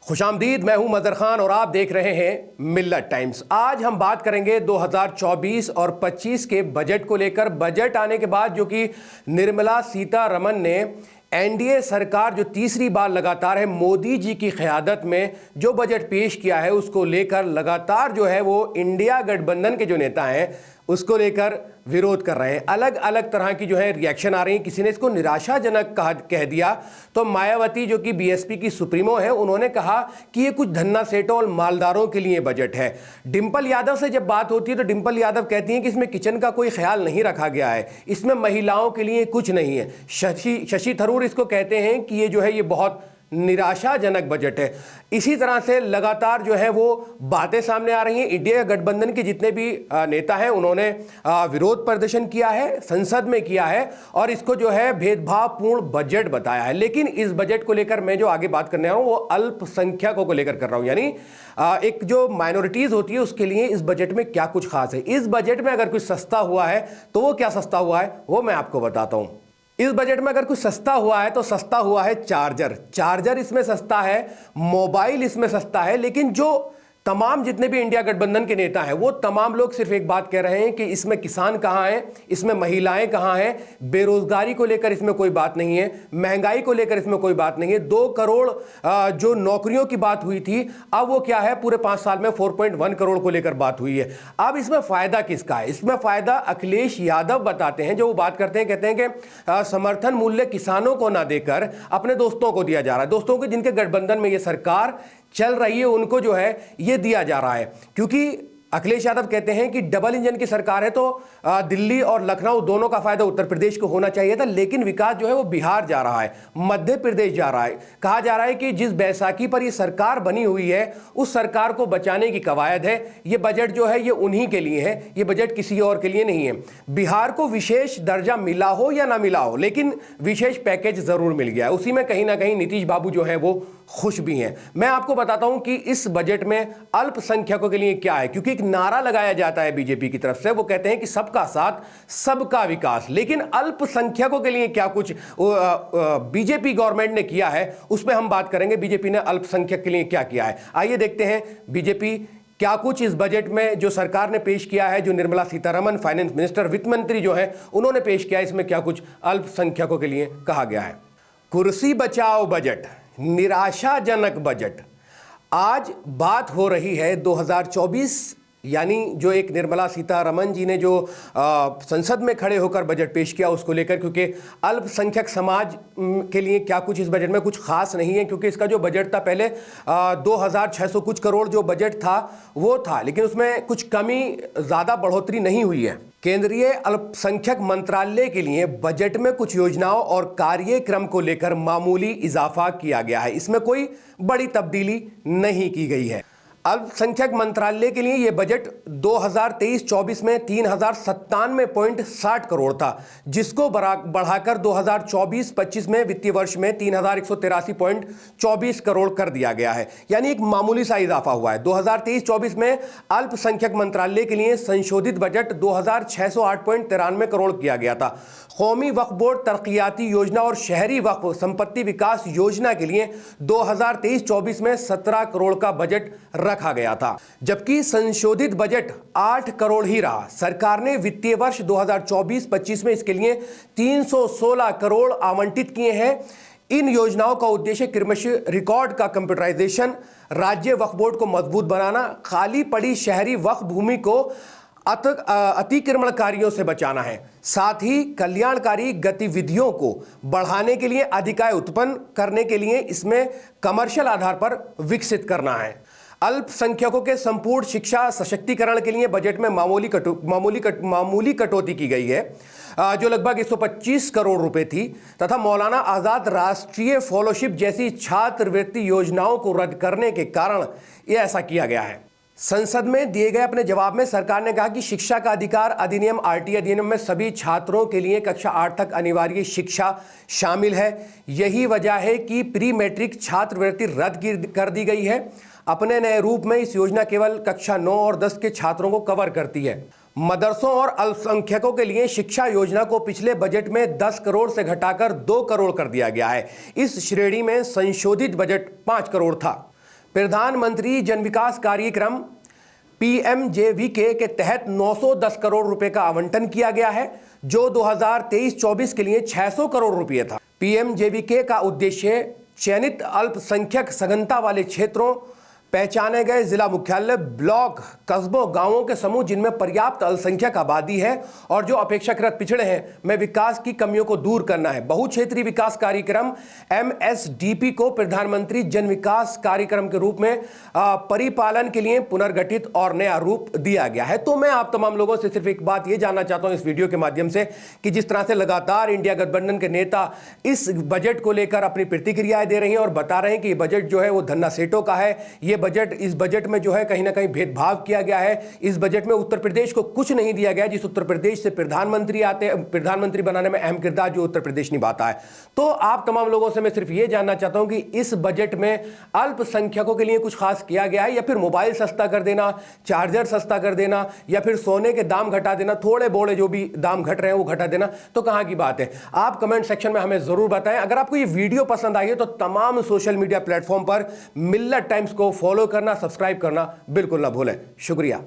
खुशामदीद, मैं हूं मजहर खान और आप देख रहे हैं मिल्लत टाइम्स। आज हम बात करेंगे 2024 और 25 के बजट को लेकर। बजट आने के बाद जो कि निर्मला सीतारमण ने एनडीए सरकार जो तीसरी बार लगातार है मोदी जी की क़यादत में जो बजट पेश किया है उसको लेकर लगातार जो है वो इंडिया गठबंधन के जो नेता हैं उसको लेकर विरोध कर रहे हैं। अलग अलग तरह की जो है रिएक्शन आ रही है। किसी ने इसको निराशाजनक कह दिया तो मायावती जो कि बीएसपी की सुप्रीमो है उन्होंने कहा कि ये कुछ धन्ना सेठों और मालदारों के लिए बजट है। डिंपल यादव से जब बात होती है तो डिंपल यादव कहती हैं कि इसमें किचन का कोई ख्याल नहीं रखा गया है, इसमें महिलाओं के लिए कुछ नहीं है। शशि थरूर इसको कहते हैं कि ये जो है ये बहुत निराशाजनक बजट है। इसी तरह से लगातार जो है वो बातें सामने आ रही हैं। इंडिया गठबंधन के जितने भी नेता हैं उन्होंने विरोध प्रदर्शन किया है, संसद में किया है और इसको जो है भेदभावपूर्ण बजट बताया है। लेकिन इस बजट को लेकर मैं जो आगे बात करने आ रहा हूं वो अल्पसंख्यकों को लेकर कर रहा हूं, यानी एक जो माइनॉरिटीज होती है उसके लिए इस बजट में क्या कुछ खास है। इस बजट में अगर कुछ सस्ता हुआ है तो वो क्या सस्ता हुआ है वो मैं आपको बताता हूं। इस बजट में अगर कुछ सस्ता हुआ है तो सस्ता हुआ है चार्जर इसमें सस्ता है, मोबाइल इसमें सस्ता है। लेकिन जो तमाम जितने भी इंडिया गठबंधन के नेता हैं वो तमाम लोग सिर्फ एक बात कह रहे हैं कि इसमें किसान कहाँ हैं, इसमें महिलाएं कहाँ हैं, बेरोजगारी को लेकर इसमें कोई बात नहीं है, महंगाई को लेकर इसमें कोई बात नहीं है। 2 करोड़ जो नौकरियों की बात हुई थी अब वो क्या है, पूरे 5 साल में 4.1 करोड़ को लेकर बात हुई है। अब इसमें फायदा किसका है? इसमें फायदा अखिलेश यादव बताते हैं। जो वो बात करते हैं, कहते हैं कि समर्थन मूल्य किसानों को ना देकर अपने दोस्तों को दिया जा रहा है। दोस्तों को जिनके गठबंधन में ये सरकार चल रही है उनको जो है ये दिया जा रहा है। क्योंकि अखिलेश यादव कहते हैं कि डबल इंजन की सरकार है तो दिल्ली और लखनऊ दोनों का फायदा उत्तर प्रदेश को होना चाहिए था, लेकिन विकास जो है वो बिहार जा रहा है, मध्य प्रदेश जा रहा है। कहा जा रहा है कि जिस बैसाखी पर ये सरकार बनी हुई है उस सरकार को बचाने की कवायद है। ये बजट जो है ये उन्हीं के लिए है, ये बजट किसी और के लिए नहीं है। बिहार को विशेष दर्जा मिला हो या ना मिला हो लेकिन विशेष पैकेज जरूर मिल गया है। उसी में कहीं ना कहीं नीतीश बाबू जो है वो खुश भी हैं। मैं आपको बताता हूं कि इस बजट में अल्पसंख्यकों के लिए क्या है, क्योंकि एक नारा लगाया जाता है बीजेपी की तरफ से, वो कहते हैं कि सबका साथ सबका विकास। लेकिन अल्पसंख्यकों के लिए क्या कुछ बीजेपी गवर्नमेंट ने किया है उस पर हम बात करेंगे। बीजेपी ने अल्पसंख्यक के लिए क्या किया है, आइए देखते हैं बीजेपी क्या कुछ इस बजट में जो सरकार ने पेश किया है, जो निर्मला सीतारमण फाइनेंस मिनिस्टर वित्त मंत्री जो है उन्होंने पेश किया है, इसमें क्या कुछ अल्पसंख्यकों के लिए कहा गया है। कुर्सी बचाओ बजट, निराशाजनक बजट। आज बात हो रही है 2024, यानी जो एक निर्मला सीतारमण जी ने जो संसद में खड़े होकर बजट पेश किया उसको लेकर, क्योंकि अल्पसंख्यक समाज के लिए क्या कुछ इस बजट में कुछ खास नहीं है। क्योंकि इसका जो बजट था पहले 2600 कुछ करोड़ जो बजट था वो था, लेकिन उसमें कुछ कमी, ज़्यादा बढ़ोतरी नहीं हुई है। केंद्रीय अल्पसंख्यक मंत्रालय के लिए बजट में कुछ योजनाओं और कार्यक्रम को लेकर मामूली इजाफा किया गया है, इसमें कोई बड़ी तब्दीली नहीं की गई है। अल्पसंख्यक मंत्रालय के लिए यह बजट 2023-24 में 3097.60 करोड़ था, जिसको बढ़ाकर 2024-25 में वित्तीय वर्ष में 3183.24 करोड़ कर दिया गया है, यानी एक मामूली सा इजाफा हुआ है। 2023-24 में अल्पसंख्यक मंत्रालय के लिए संशोधित बजट 2608.93 करोड़ किया गया था। कौमी वक्फ बोर्ड तरक्याती योजना और शहरी वक्फ संपत्ति विकास योजना के लिए 2023-24 में 17 करोड़ का बजट रखा गया था, जबकि संशोधित बजट 8 करोड़ ही रहा। सरकार ने वित्तीय वर्ष 2024-25 में इसके लिए 316 करोड़ आवंटित किए हैं। इन योजनाओं का उद्देश्य क्रमशः रिकॉर्ड का कंप्यूटराइजेशन, राज्य वक्फ बोर्ड को मजबूत बनाना, खाली पड़ी शहरी वक्फ भूमि को अतिक्रमणकारियों से बचाना है, साथ ही कल्याणकारी गतिविधियों को बढ़ाने के लिए अधिकाय उत्पन्न करने के लिए इसमें कमर्शियल आधार पर विकसित करना है। अल्पसंख्यकों के संपूर्ण शिक्षा सशक्तिकरण के लिए बजट में मामूली कटौती की गई है, जो लगभग 125 करोड़ रुपए थी, तथा मौलाना आजाद राष्ट्रीय फेलोशिप जैसी छात्रवृत्ति योजनाओं को रद्द करने के कारण यह ऐसा किया गया है। संसद में दिए गए अपने जवाब में सरकार ने कहा कि शिक्षा का अधिकार अधिनियम आरटीई अधिनियम में सभी छात्रों के लिए कक्षा 8 तक अनिवार्य शिक्षा शामिल है। यही वजह है कि प्री मैट्रिक छात्रवृत्ति रद्द कर दी गई है। अपने नए रूप में इस योजना केवल कक्षा 9 और 10 के छात्रों को कवर करती है। मदरसों और अल्पसंख्यकों के लिए शिक्षा योजना को पिछले बजट में 10 करोड़ से घटाकर 2 करोड़ कर दिया गया है। इस श्रेणी में संशोधित बजट 5 करोड़ था। प्रधानमंत्री जन विकास कार्यक्रम पीएमजेवीके के तहत 910 करोड़ रुपए का आवंटन किया गया है, जो 2023-24 के लिए 600 करोड़ रुपए था। पीएमजेवीके का उद्देश्य चयनित अल्पसंख्यक सघनता वाले क्षेत्रों, पहचाने गए जिला मुख्यालय, ब्लॉक, कस्बों, गांवों के समूह जिनमें पर्याप्त अल्पसंख्यक आबादी है और जो अपेक्षाकृत पिछड़े हैं में विकास की कमियों को दूर करना है। बहुक्षेत्रीय विकास कार्यक्रम एमएसडीपी को प्रधानमंत्री जन विकास कार्यक्रम के रूप में परिपालन के लिए पुनर्गठित और नया रूप दिया गया है। तो मैं आप तमाम लोगों से सिर्फ एक बात यह जानना चाहता हूं इस वीडियो के माध्यम से कि जिस तरह से लगातार इंडिया गठबंधन के नेता इस बजट को लेकर अपनी प्रतिक्रियाएं दे रहे हैं और बता रहे हैं कि ये बजट जो है वो धन्ना सेठों का है, इस बजट में जो है कहीं ना कहीं भेदभाव किया गया है। इस बजट में उत्तर प्रदेश को कुछ नहीं दिया गया, जिस उत्तर प्रदेश से प्रधानमंत्री आते हैं, प्रधानमंत्री बनाने में अहम किरदार जो उत्तर प्रदेश निभाता है। तो आप तमाम लोगों से मैं सिर्फ ये जानना चाहता हूं कि इस बजट में अल्पसंख्यकों के लिए कुछ खास किया गया है या फिर मोबाइल सस्ता कर देना, चार्जर सस्ता कर देना या फिर सोने के दाम घटा देना, थोड़े बोड़े जो भी दाम घट रहे हैं वो घटा देना, तो कहां की बात है? आप कमेंट सेक्शन में हमें जरूर बताएं। अगर आपको ये वीडियो पसंद आई है तो तमाम सोशल मीडिया प्लेटफॉर्म पर मिल्लत टाइम्स को फॉलो करना, सब्सक्राइब करना बिल्कुल ना भूलें। शुक्रिया।